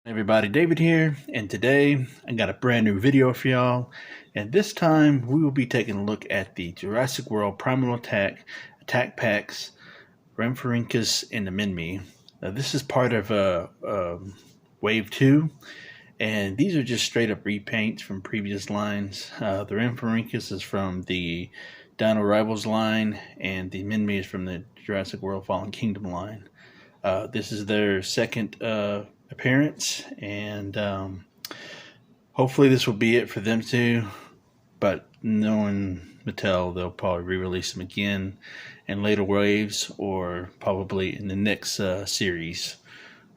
Everybody, David here, and today I got a brand new video for y'all, and this time we will be taking a look at the Jurassic World Primal Attack packs, Incus, and the Mimmi. Now this is part of Wave 2, and these are just straight up repaints from previous lines. The Incus is from the Dino Rivals line, and the Mimmi is from the Jurassic World Fallen Kingdom line. This is their second appearance, and hopefully this will be it for them too, but knowing Mattel, they'll probably re-release them again in later waves or probably in the next series.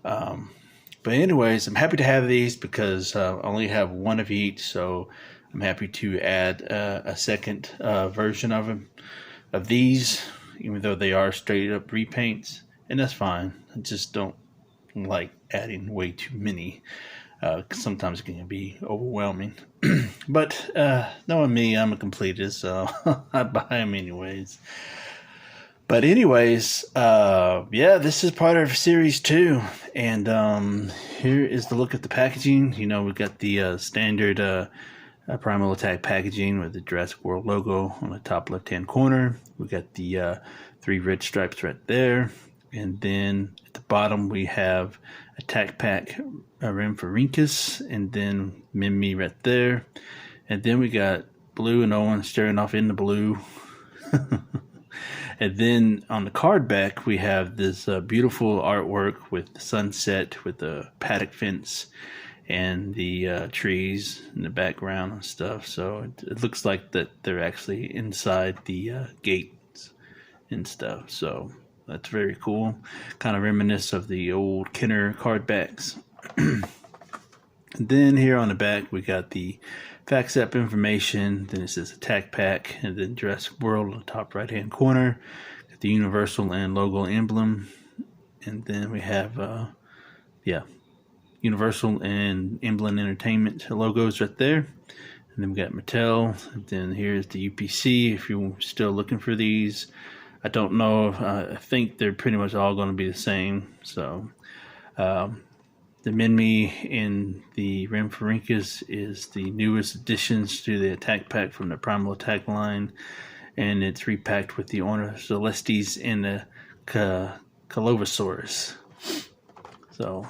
But anyways, I'm happy to have these because I only have one of each, so I'm happy to add a second version of these, even though they are straight up repaints, and that's fine. I just don't like adding way too many. Sometimes it can be overwhelming. But knowing me, I'm a completist, so I buy them anyways. But anyways, yeah, this is part of Series 2. And here is the look at the packaging. You know, we got the standard Primal Attack packaging with the Jurassic World logo on the top left-hand corner. We got the 3 red stripes right there. And then at the bottom we have Attack Pack Incus, and then Mimmi right there. And then we got Blue and Owen staring off in the blue. And then on the card back we have this beautiful artwork with the sunset with the paddock fence and the trees in the background and stuff. So it looks like that they're actually inside the gates and stuff. So that's very cool. Kind of reminisce of the old Kenner card backs. And then here on the back we got the fax app information. Then it says Attack Pack, and then Jurassic World on the top right hand corner. Got the Universal and logo emblem. And then we have Universal and Emblem Entertainment logos right there. And then we got Mattel. And then here's the UPC if you're still looking for these. I don't know. I think they're pretty much all going to be the same. So the Mimmi and the Incus is the newest additions to the Attack Pack from the Primal Attack line, and it's repacked with the Orna Celestes and the Calovosaurus. So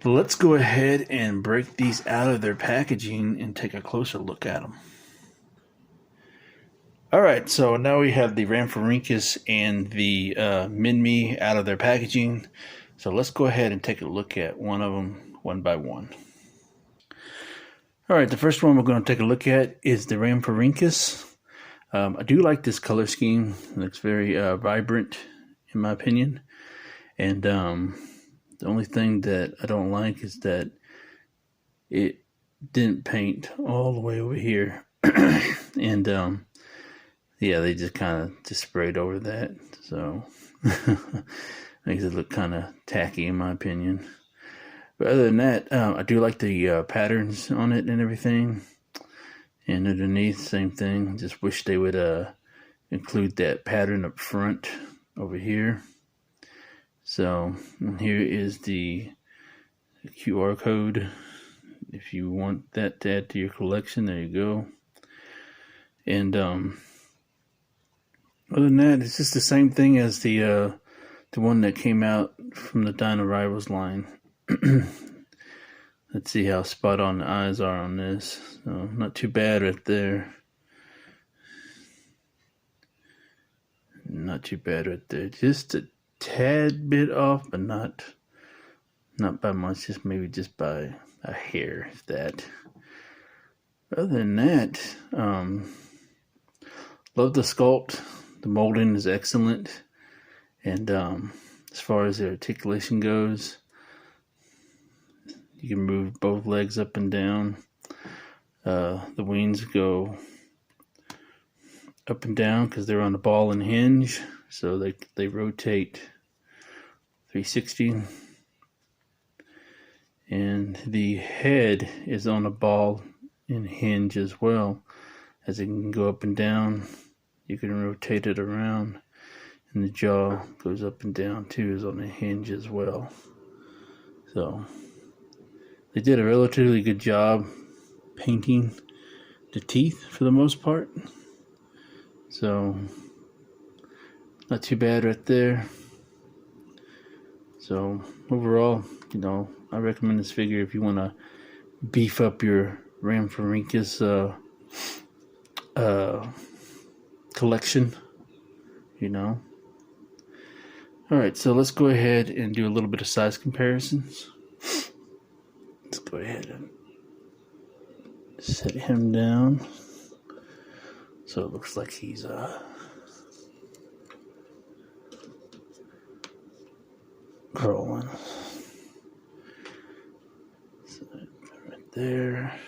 let's go ahead and break these out of their packaging and take a closer look at them. Alright, so now we have the Incus and the Mimmi out of their packaging. So let's go ahead and take a look at one of them one by one. Alright, the first one we're going to take a look at is the Incus. I do like this color scheme. It looks very vibrant in my opinion. And the only thing that I don't like is that it didn't paint all the way over here. And yeah, they just kind of just sprayed over that, so makes it look kind of tacky in my opinion. But other than that, I do like the patterns on it and everything. And underneath, same thing. Just wish they would include that pattern up front over here. So here is the QR code. If you want that to add to your collection, there you go. And other than that, it's just the same thing as the one that came out from the Dino Rivals line. Let's see how spot on the eyes are on this. So not too bad right there. Not too bad right there. Just a tad bit off, but not by much. Just maybe just by a hair, if that. Other than that, love the sculpt. The molding is excellent, and as far as the articulation goes, you can move both legs up and down. The wings go up and down because they're on the ball and hinge, so they rotate 360. And the head is on a ball and hinge as well, as it can go up and down. You can rotate it around, and the jaw goes up and down too, is on a hinge as well. So They did a relatively good job painting the teeth for the most part. So, not too bad right there. So, overall, I recommend this figure if you want to beef up your Rhamphorhynchus collection, Alright, so let's go ahead and do a little bit of size comparisons. Let's go ahead and set him down. So it looks like he's crawling. So right there.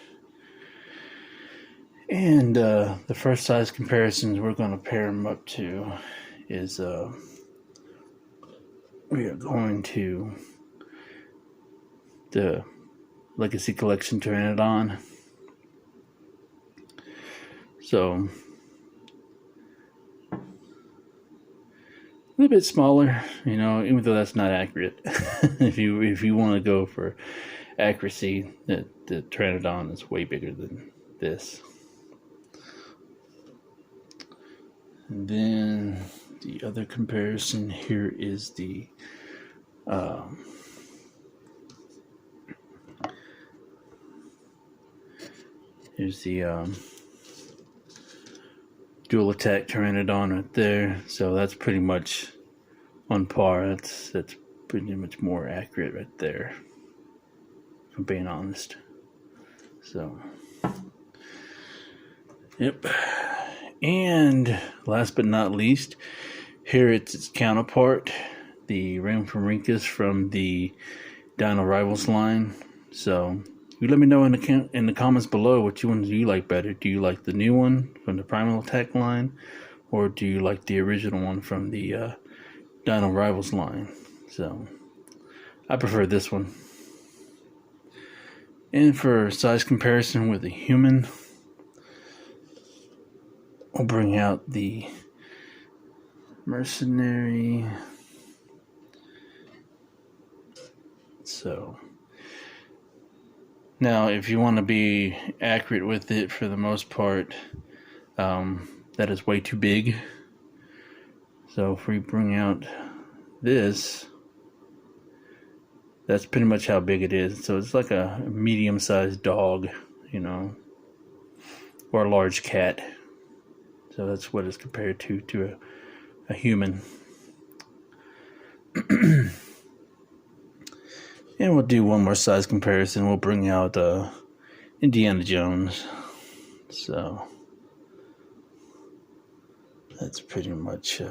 And the first size comparisons we're going to pair him up to is we are going to the Legacy Collection Pteranodon. So a little bit smaller, even though that's not accurate. if you want to go for accuracy, the Pteranodon is way bigger than this. And then the other comparison here is the here's the dual attack Pteranodon right there. So that's pretty much on par. That's pretty much more accurate right there, if I'm being honest. So, yep. And last but not least, here it's its counterpart, the Rhamphorhynchus from the Dino Rivals line. So you let me know in the comments below which one do you like better. Do you like the new one from the Primal Attack line, or do you like the original one from the Dino Rivals line? So I prefer this one. And for size comparison with a human, we'll bring out the Mercenary. So now if you want to be accurate with it, for the most part, that is way too big. So if we bring out this, that's pretty much how big it is. So it's like a medium-sized dog, or a large cat. So that's what it's compared to a human. And we'll do one more size comparison. We'll bring out Indiana Jones. So that's pretty much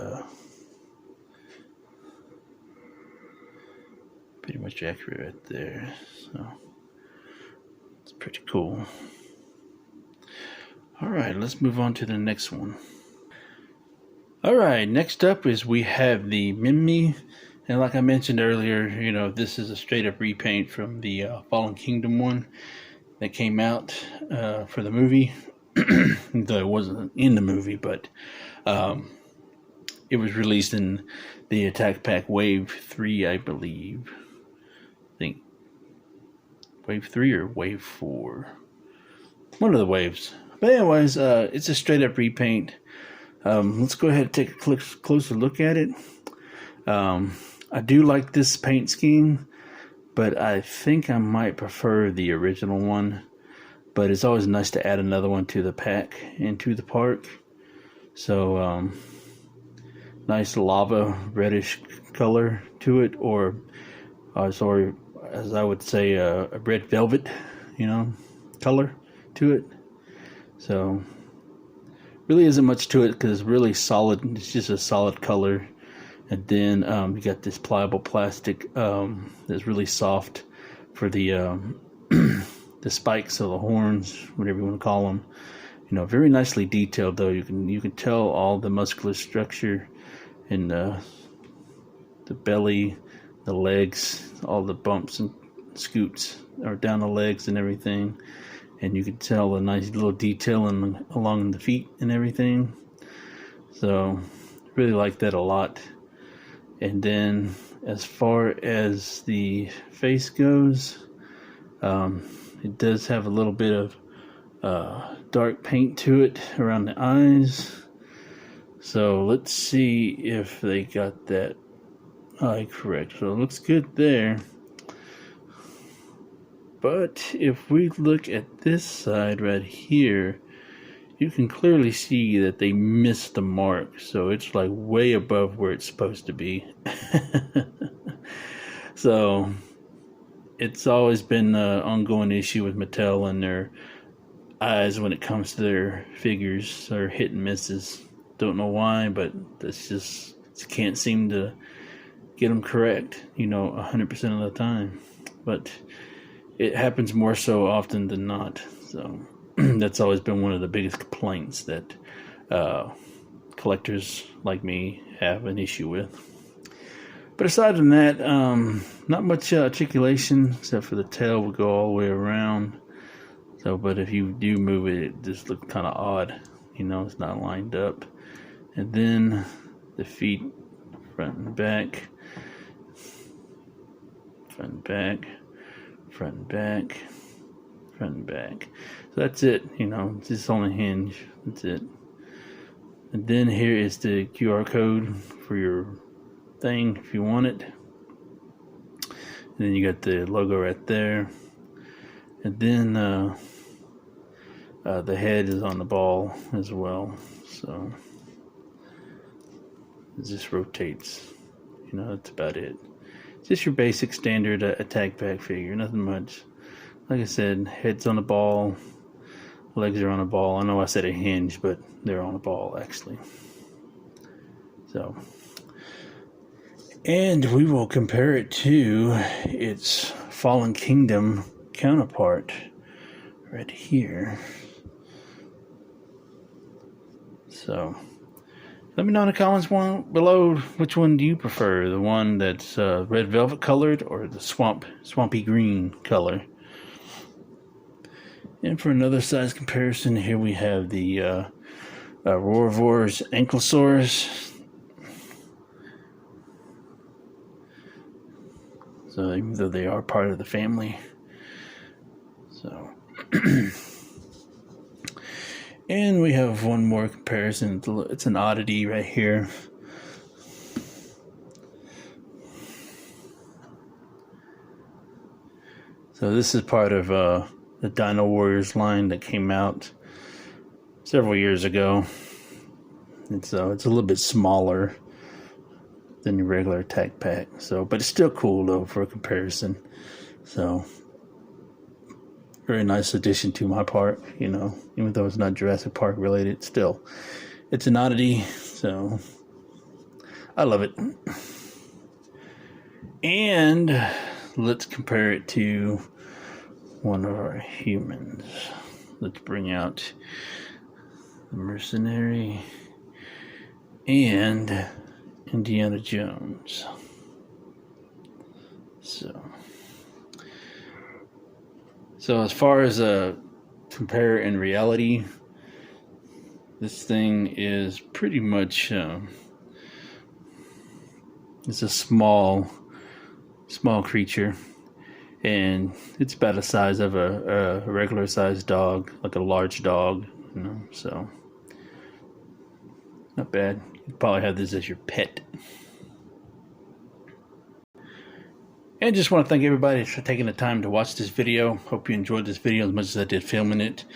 accurate right there. So it's pretty cool. Alright, let's move on to the next one. Alright, next up is we have the Mimmi. And like I mentioned earlier, this is a straight up repaint from the Fallen Kingdom one that came out for the movie. Though it wasn't in the movie, but it was released in the Attack Pack Wave 3, I believe. I think Wave 3 or Wave 4. One of the waves. But anyways, it's a straight up repaint. Let's go ahead and take a closer look at it. I do like this paint scheme, but I think I might prefer the original one. But it's always nice to add another one to the pack and to the park. So, nice lava reddish color to it, or as I would say, a red velvet, color to it. So, really isn't much to it because it's really solid. It's just a solid color. And then you got this pliable plastic that's really soft for the the spikes of the horns, whatever you want to call them. Very nicely detailed though. You can tell all the muscular structure in the belly, the legs, all the bumps and scoots are down the legs and everything. And you can tell a nice little detail along the feet and everything. So really like that a lot. And then as far as the face goes, It does have a little bit of dark paint to it around the eyes. So let's see if they got that eye correct. So it looks good there. But if we look at this side right here, you can clearly see that they missed the mark. So it's like way above where it's supposed to be. So it's always been an ongoing issue with Mattel and their eyes when it comes to their figures. They're hit and misses. Don't know why, but that's just can't seem to get them correct, 100% of the time. But it happens more so often than not. So that's always been one of the biggest complaints that collectors like me have an issue with. But aside from that, not much articulation except for the tail will go all the way around. So, but if you do move it, it just looks kind of odd. It's not lined up. And then the feet, front and back, front and back, front and back, front and back. So that's it, it's just on a hinge. That's it. And then here is the QR code for your thing if you want it. And then you got the logo right there. And then the head is on the ball as well. So it just rotates. That's about it. Just your basic standard attack pack figure. Nothing much. Like I said, head's on the ball, legs are on a ball. I know I said a hinge, but they're on a ball actually. So, and we will compare it to its Fallen Kingdom counterpart right here. So, let me know in the comments below which one do you prefer, the one that's red velvet colored or the swampy green color. And for another size comparison, here we have the Roarvor's Ankylosaurus. So even though they are part of the family. So and we have one more comparison. It's an oddity right here. So this is part of the Dino Warriors line that came out several years ago. And so it's a little bit smaller than your regular attack pack. So, but it's still cool though for a comparison. So very nice addition to my park, even though it's not Jurassic Park related, still. It's an oddity, so I love it. And let's compare it to one of our humans. Let's bring out the Mercenary and Indiana Jones. So as far as compare in reality, this thing is pretty much it's a small creature, and it's about the size of a regular sized dog, like a large dog, so not bad. You'd probably have this as your pet. And just want to thank everybody for taking the time to watch this video. Hope you enjoyed this video as much as I did filming it.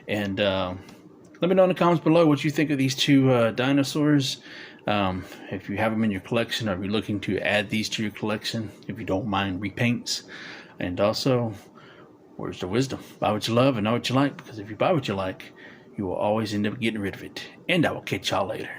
And let me know in the comments below what you think of these two dinosaurs. If you have them in your collection, or if you're looking to add these to your collection, if you don't mind repaints. And also, words of wisdom. Buy what you love and know what you like, because if you buy what you like, you will always end up getting rid of it. And I will catch y'all later.